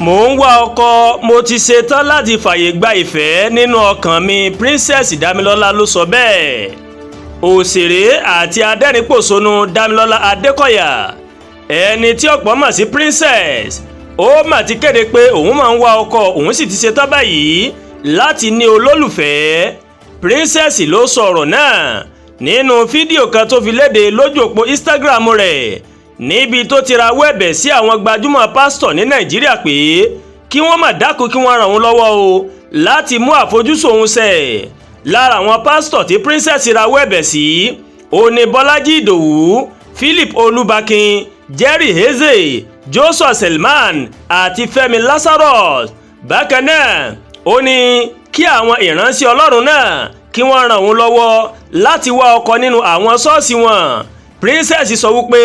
mò ń wá ọkọ mo ti ṣetán láti fàyè gba ìfẹ́ nínú ọkàn mi. Princess Damilola ló sọ bẹ́ẹ̀. Òṣèré àti adẹ́rìnpòṣónú Damilola Adékọ̀yà, ẹni tí ọ̀pọ̀ mọ̀ sí Princess, ó mà ti kéde pé òun máa ń wá ọkọ, òun sì ti ṣetán báyìí láti ní olólùfẹ́. Princess ló sọ ọ̀rọ̀ náà nínú fídíò kan tó fi léde lójú òpó Instagram rẹ̀, níbi tó ti rawọ́ ẹ̀bẹ̀ sí àwọn gbajúmọ̀ pásítọ̀ ní Nàìjíríà pé kí wọ́n má dákun kí wọ́n ràn wọ́n lọ́wọ́ o láti mú àfojúsùn òun ṣẹ. Lára àwọn pásítọ̀ tí Princess rawọ́ ẹ̀bẹ̀ sí ó ní Bọ́lájí Ìdòwú, Philip Olúbakin, Jerry Eze, Joshua Selman àti Fẹ́mi Lazarus. Bákan náà ó ní kí àwọn ìránṣẹ́ Ọlọ́run náà kí wọ́n ràn wọ́n lọ́wọ́ láti wá ọkọ nínú àwọn ṣọ́ọ̀ṣì wọn. Princess sọ wípé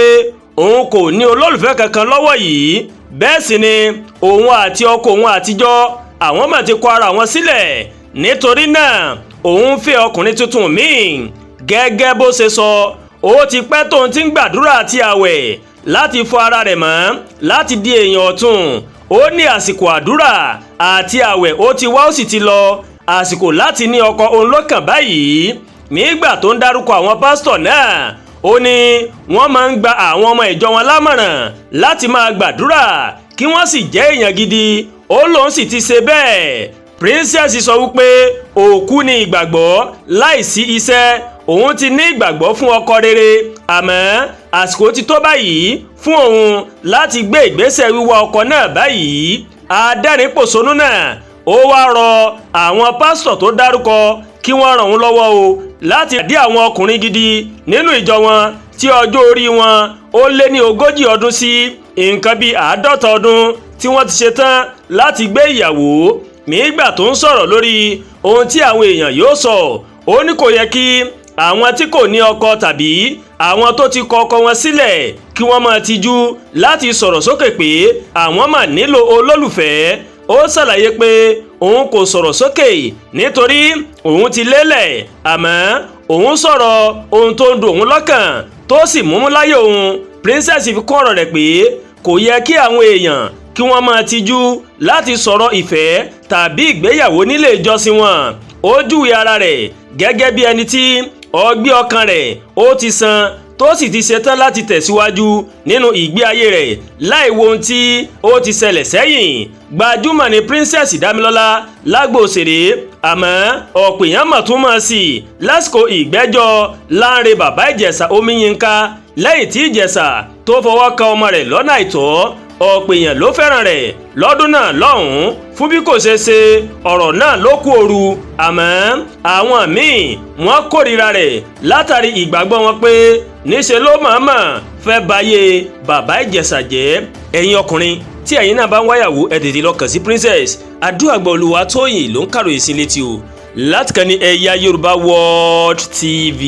òun kò ní olólùfẹ́ kankan lọ́wọ́ yìí, bẹ́ẹ̀ sì ni òun àti ọkọ òun àtijọ́ àwọn mà ti kọ ara wọn sílẹ̀, nítorí náà òun fẹ́ ọkùnrin tuntun míì. Gẹ́gẹ́ bó ṣe sọ, ó ti pẹ́ tóun ti ń gbàdúrà àti àwẹ̀ láti fọ ara rẹ̀ mọ́ láti di èèyàn ọ̀tun. Ó ní àsìkò àdúrà àti àwẹ̀ ó ti wá ó sì ti lọ, àsìkò láti ní ọkọ òun ló kàn báyìí. Nígbà tó ń dárúkọ àwọn pásítọ̀ náà, ó ní wọ́n máa ń gba àwọn ọmọ ìjọ wọn lámọ̀ràn láti máa gbàdúrà kí wọ́n sì jẹ́ èèyàn gidi. Ó lóun sì ti ṣe bẹ́ẹ̀. Princess sọ wípé òkú ni ìgbàgbọ́ láìsí iṣẹ́. Òun ti ní ìgbàgbọ́ fún ọkọ rere, àmọ́ àsìkò ti tó báyìí fún òun láti gbé ìgbésẹ̀ wíwá ọkọ náà báyìí. Adẹ́rìnpòṣónú náà ó wá rọ àwọn pásítọ̀ tó dárúkọ kí wọ́n ràn wọ́n lọ́wọ́ o láti dí àwọn ọkùnrin gidi nínú ìjọ wọn tí ọjọ́ orí wọn ó lé ní 40 ọdún sí nǹkan bíi 50 ọdún tí wọ́n ti ṣetán láti gbé ìyàwó. Nígbà tó ń sọ̀rọ̀ lórí ohun tí àwọn èèyàn yóò sọ, ó ní kò yẹ kí àwọn tí kò ní ọkọ tàbí àwọn tó ti kọ ọkọ wọn sílẹ̀ kí wọ́n máa tijú láti sọ̀rọ̀ sókè pé àwọn mà nílò olólùfẹ́. Ó ṣàlàyé pé òun kò sọ̀rọ̀ sókè nítorí òun ti lélẹ̀, àmọ́ òun sọ̀rọ̀ ohun tó ń dùn òun lọ́kàn tó sì múmú láyé òun. Princess fi kún ọ̀rọ̀ rẹ̀ pé kò yẹ kí àwọn èèyàn kí wọ́n máa tijú láti sọ̀rọ̀ ìfẹ́ tàbí ìgbéyàwó nílé ìjọsìn wọn. Ó júwe ara rẹ̀ gẹ́gẹ́ bí ẹni tí ọgbẹ́ ọkàn rẹ̀ ó ti san tó sì ti ṣetán láti tẹ̀síwájú nínú ìgbé ayé rẹ̀ láì wo ohun tí ó ti ṣẹlẹ̀ sẹ́yìn. Gbajúmọ̀ ni Princess Damilola lágbo òṣèré, àmọ́ ọ̀pọ̀ èèyàn mọ̀ tún mọ̀ sí i lásìkò ìgbẹ́jọ́ Lánrè Bàbá Ìjẹ̀ṣà Omiyinka lẹ́yìn tí Ìjẹ̀ṣà tó fọwọ́ kan ọmọ rẹ̀ lọ́nà àìtọ́. Ọ̀pọ̀ èèyàn ló fẹ́ràn rẹ̀ lọ́dún náà lọ́hùn-ún fún bí kò ṣe ṣe ọ̀rọ̀ náà ló kú ooru, àmọ́ àwọn míì wọ́n kórìíra rẹ̀ látàrí ìgbàgbọ́ wọn pé níṣe ló mọ̀ọ́mọ̀ fẹ́ bayé Bàbá Ìjẹ̀ṣà jẹ́. Ẹ̀yin ọkùnrin tí ẹ̀yin náà bá ń wáyàwó ẹ tètè lọ kàn sí Princess Adúàgbà Olúwatóyìn ló ń kàròyìn sí létí o láti kàn ní Ẹ̀yà Yorùbá World TV.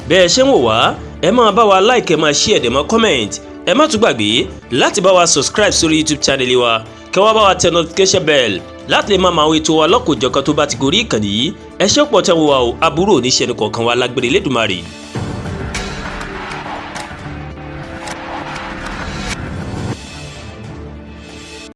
Bẹ́ẹ̀ ṣe ń wò wá, ẹ máa bá wa like, ẹ máa share, ẹ máa comment. Ẹ má tún gbàgbé láti bá wa subscribe sórí YouTube channel wa, kẹ́ wá bá wa tẹ notification bell láti lè máa máa wo ètò wa lọ́kọ̀ọ́jọ̀kan tó bá ti gorí ìkànnì yìí. Ẹ ṣé pọ̀ tẹ́ ń wò wá o, aburú ò ní ṣe ẹnì kọ̀ọ̀kan wa lágbèrè Elédùmarè.